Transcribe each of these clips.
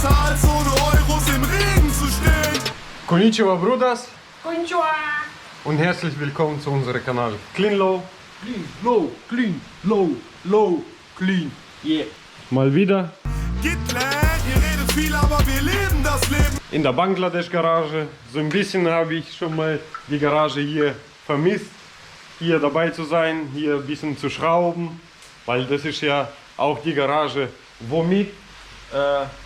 besser als ohne Euros im Regen zu stehen. Konnichiwa, Bruders. Konnichiwa. Und herzlich willkommen zu unserem Kanal Clean Low. Clean, low, clean, low, low, clean. Yeah. Mal wieder Gitler, ihr redet viel, aber wir leben das Leben. in der Bangladesch-Garage. So ein bisschen habe ich schon mal die Garage hier vermisst, hier dabei zu sein, hier ein bisschen zu schrauben, weil das ist ja auch die Garage, womit,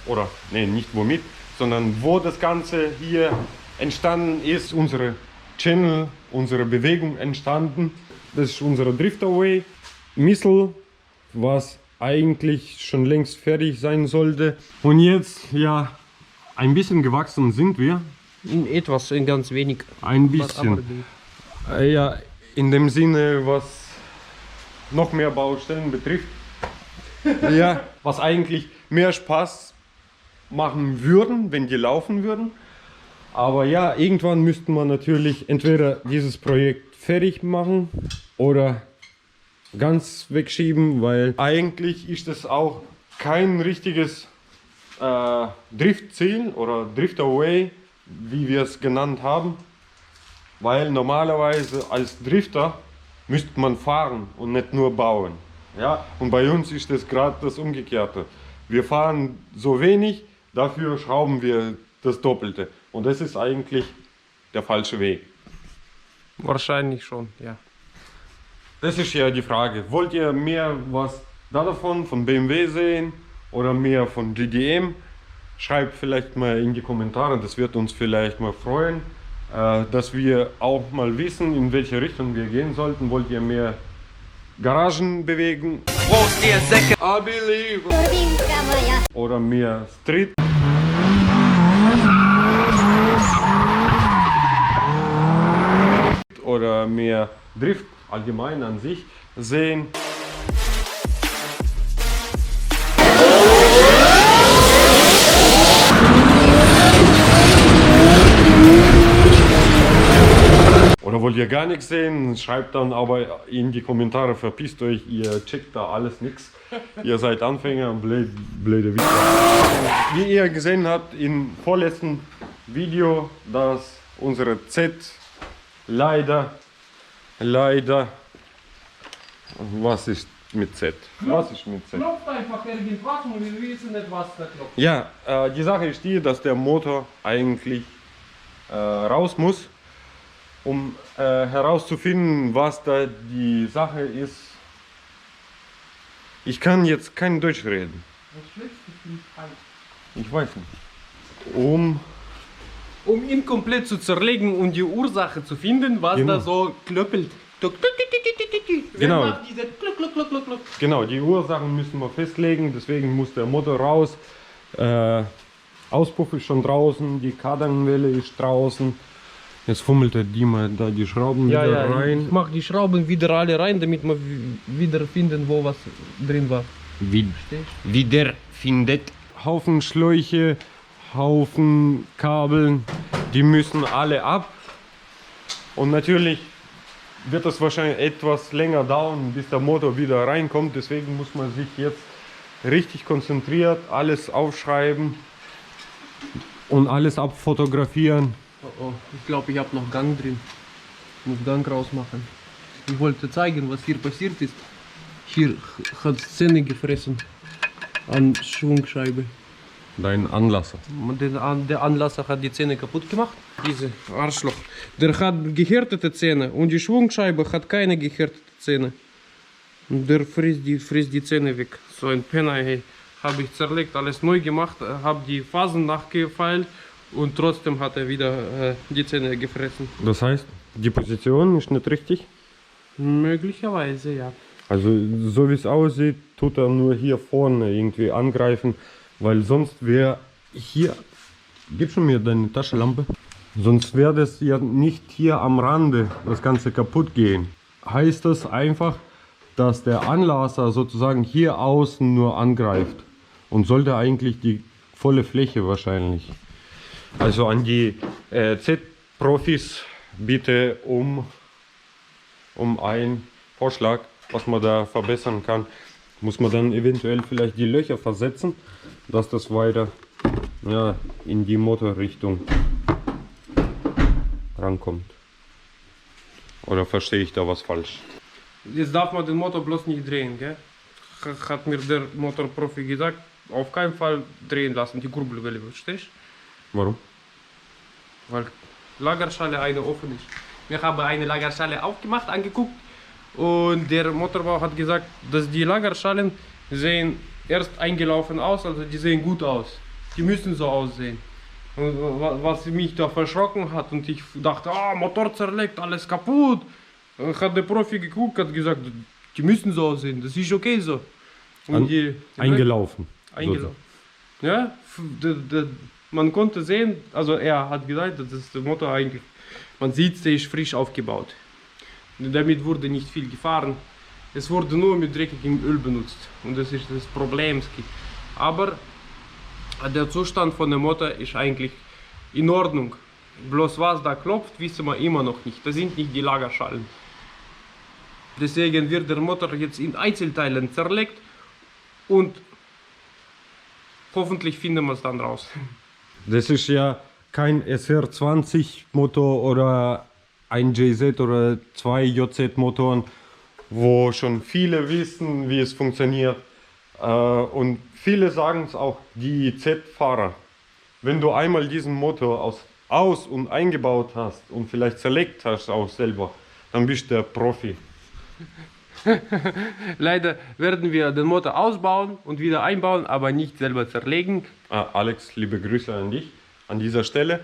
oder nee, nicht womit, sondern wo das Ganze hier entstanden ist, unsere Channel, unsere Bewegung entstanden. Das ist unsere Driftaway Missile, was eigentlich schon längst fertig sein sollte. Und jetzt, ja, ein bisschen gewachsen sind wir. In ganz wenig. Ein bisschen. Ja, in dem Sinne, was noch mehr Baustellen betrifft. Ja, was eigentlich mehr Spaß machen würden, wenn die laufen würden. Aber ja, irgendwann müsste man natürlich entweder dieses Projekt fertig machen oder ganz wegschieben, weil eigentlich ist es auch kein richtiges Driftziel oder Driftaway, wie wir es genannt haben, weil normalerweise als Drifter müsste man fahren und nicht nur bauen. Ja? Und bei uns ist das gerade das Umgekehrte. Wir fahren so wenig, dafür schrauben wir das Doppelte. Und das ist eigentlich der falsche Weg. Wahrscheinlich schon, ja. Das ist ja die Frage. Wollt ihr mehr was davon von BMW sehen oder mehr von GDM? Schreibt vielleicht mal in die Kommentare, das wird uns vielleicht mal freuen, dass wir auch mal wissen, in welche Richtung wir gehen sollten. Wollt ihr mehr Garagenbewegung? Prost, ihr Säcke! I believe. Oder mehr Street? Oder mehr Drift allgemein an sich sehen. Oder wollt ihr gar nichts sehen? Schreibt dann aber in die Kommentare, verpisst euch, ihr checkt da alles nix. Ihr seid Anfänger und blöde Wichser. Wie ihr gesehen habt im vorletzten Video, dass unsere Z leider, was ist mit Z? Was ist mit Z? Klopft einfach irgendwas und wir wissen nicht, was da klopft. Ja, die Sache ist die, dass der Motor eigentlich raus muss, um herauszufinden, was da die Sache ist. Ich kann jetzt kein Deutsch reden. Ich weiß nicht. Um ihn komplett zu zerlegen und die Ursache zu finden, was Genau. da so klöppelt. Genau. Wer macht diese Kluck, kluck, kluck, kluck, kluck? Genau, die Ursachen müssen wir festlegen, deswegen muss der Motor raus. Auspuff ist schon draußen, die Kardanwelle ist draußen. Jetzt fummelt der Dima da die Schrauben wieder rein. Ich mach die Schrauben wieder alle rein, damit wir wieder finden, wo was drin war. Wiederfindet. Haufen Schläuche, Haufen Kabeln, die müssen alle ab. Und natürlich wird es wahrscheinlich etwas länger dauern, bis der Motor wieder reinkommt. Deswegen muss man sich jetzt richtig konzentriert alles aufschreiben und alles abfotografieren. Oh, ich glaube, ich habe noch Gang drin. Ich muss Gang rausmachen. Ich wollte zeigen, was hier passiert ist. Hier hat Zähne gefressen an Schwungscheibe. Dein Anlasser. Der Anlasser hat die Zähne kaputt gemacht. Diese Arschloch. Der hat gehärtete Zähne und die Schwungscheibe hat keine gehärtete Zähne. Und der frisst die Zähne weg. So ein Penner, hey. Habe ich zerlegt, alles neu gemacht, habe die Phasen nachgefeilt und trotzdem hat er wieder die Zähne gefressen. Das heißt, die Position ist nicht richtig? Möglicherweise, ja. Also so wie es aussieht, tut er nur hier vorne irgendwie angreifen, weil sonst wäre hier, gib schon mir deine Taschenlampe, sonst wäre das ja nicht hier am Rande das Ganze kaputt gehen. Heißt das einfach, dass der Anlasser sozusagen hier außen nur angreift und sollte eigentlich die volle Fläche wahrscheinlich. Also an die Z-Profis bitte um einen Vorschlag, was man da verbessern kann. Muss man dann eventuell vielleicht die Löcher versetzen, dass das weiter ja, in die Motorrichtung rankommt. Oder verstehe ich da was falsch? Jetzt darf man den Motor bloß nicht drehen, gell? Hat mir der Motorprofi gesagt, auf keinen Fall drehen lassen, die Kurbelwelle, verstehst du? Warum? Weil Lagerschale eine offen ist. Wir haben eine Lagerschale aufgemacht, angeguckt und der Motorbauer hat gesagt, dass die Lagerschalen sehen erst eingelaufen aus, also die sehen gut aus. Die müssen so aussehen. Und was mich da verschrocken hat und ich dachte, Motor zerlegt, alles kaputt. Dann hat der Profi geguckt, hat gesagt, die müssen so aussehen, das ist okay so. Und eingelaufen. Eingelaufen. Ja, man konnte sehen, also er hat gesagt, dass der Motor eigentlich, man sieht, der ist frisch aufgebaut. Damit wurde nicht viel gefahren. Es wurde nur mit dreckigem Öl benutzt und das ist das Problem. Aber der Zustand von dem Motor ist eigentlich in Ordnung. Bloß was da klopft, wissen wir immer noch nicht. Das sind nicht die Lagerschalen. Deswegen wird der Motor jetzt in Einzelteilen zerlegt und hoffentlich finden wir es dann raus. Das ist ja kein SR20 Motor oder ein JZ oder 2 JZ Motoren, wo schon viele wissen, wie es funktioniert. Und viele sagen es auch, die Z-Fahrer. Wenn du einmal diesen Motor aus- und eingebaut hast und vielleicht zerlegt hast auch selber, dann bist du der Profi. Leider werden wir den Motor ausbauen und wieder einbauen, aber nicht selber zerlegen. Alex, liebe Grüße an dich an dieser Stelle.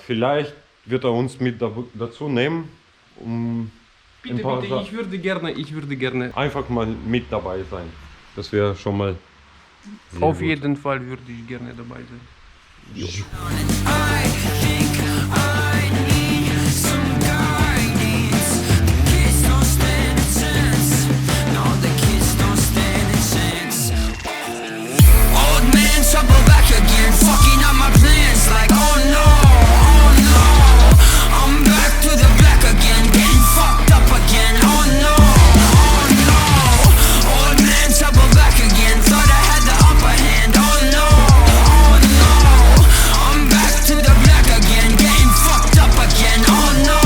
Vielleicht wird er uns mit dazu nehmen, um Bitte, bitte, ich würde gerne. einfach mal mit dabei sein. Das wäre schon mal sehr Auf gut. jeden Fall würde ich gerne dabei sein. I think I need some guidance. The kids don't stand a chance. No, the kids don't stand a chance. Old man trouble back again, fucking up my plans. Like oh no, I'm back to the black again, getting fucked up again. Oh no, old man trouble back again. Thought I had the upper hand. Oh no. I'm back to the black again, getting fucked up again. Oh no,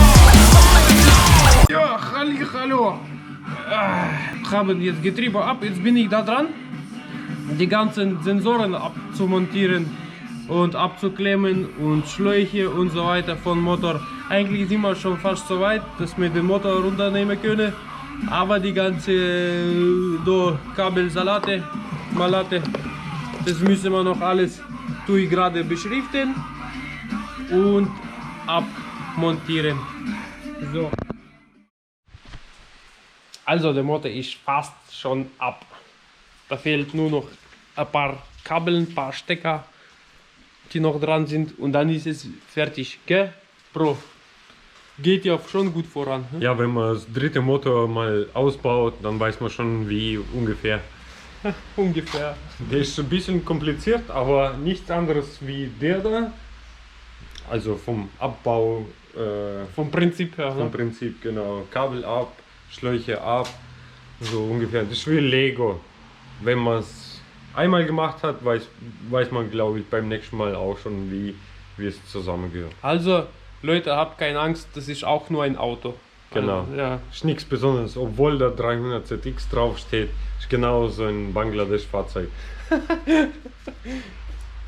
Ja, hallo. Haben jetzt Getriebe ab, jetzt bin ich da dran, die ganzen Sensoren abzumontieren und abzuklemmen und Schläuche und so weiter von Motor. Eigentlich sind wir schon fast so weit, dass wir den Motor runternehmen können, aber die ganze Kabelsalate, Malate, das müssen wir noch alles gerade beschriften und abmontieren. So. Also der Motor ist fast schon ab. Da fehlt nur noch ein paar Kabel, ein paar Stecker, die noch dran sind und dann ist es fertig. Gell, Bro? Geht ja schon gut voran. Hm? Ja, wenn man das dritte Motor mal ausbaut, dann weiß man schon wie ungefähr. Ungefähr. Der ist ein bisschen kompliziert, aber nichts anderes wie der da. Also vom Abbau, Vom Prinzip her. vom Ne? Prinzip genau. Kabel ab, Schläuche ab, so ungefähr. Das ist wie Lego. Wenn man es einmal gemacht hat, weiß man, glaube ich, beim nächsten Mal auch schon, wie es zusammengehört. Also Leute, habt keine Angst, das ist auch nur ein Auto. Genau. Also, ja. Ist nichts Besonderes, obwohl da 300 ZX draufsteht. Ist genau so ein Bangladesch-Fahrzeug.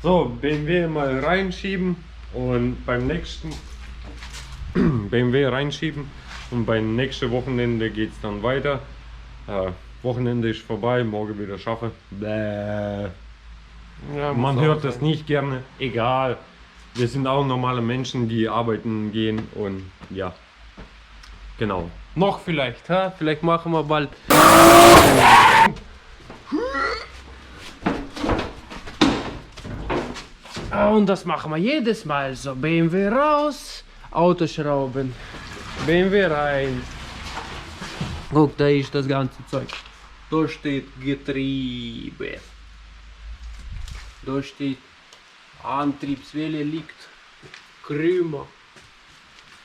So, BMW mal reinschieben und beim nächsten BMW reinschieben und beim nächsten Wochenende geht es dann weiter. Wochenende ist vorbei, morgen wieder schaffen. Bäh. Ja, Man muss hört auch das sein. nicht gerne, egal. Wir sind auch normale Menschen, die arbeiten gehen und ja, genau. Noch vielleicht, ha? Vielleicht machen wir bald. Und das machen wir jedes Mal so. BMW raus, Autoschrauben, BMW rein. Guck, da ist das ganze Zeug. Da steht Getriebe. Da steht Antriebswelle liegt. Krümmer.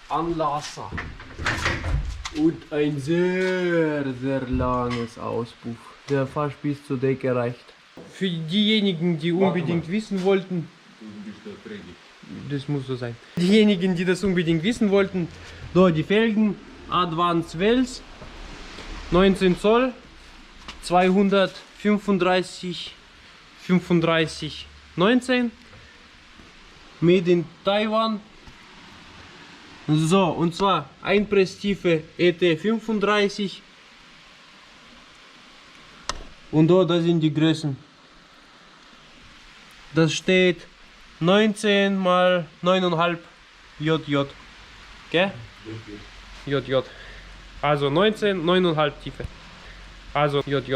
Anlasser. Und ein sehr, sehr langes Auspuff, der fast bis zur Decke reicht. für diejenigen, die unbedingt wissen wollten, das muss so sein. Diejenigen, die das unbedingt wissen wollten, da die Felgen Advance Wels, 19 Zoll, 235, 35, 19, made in Taiwan. So, und zwar Einpresstiefe ET35 und da sind die Größen. Das steht 19 mal 9,5 JJ. Gell? JJ. Also 19, 9,5 Tiefe. Also JJ.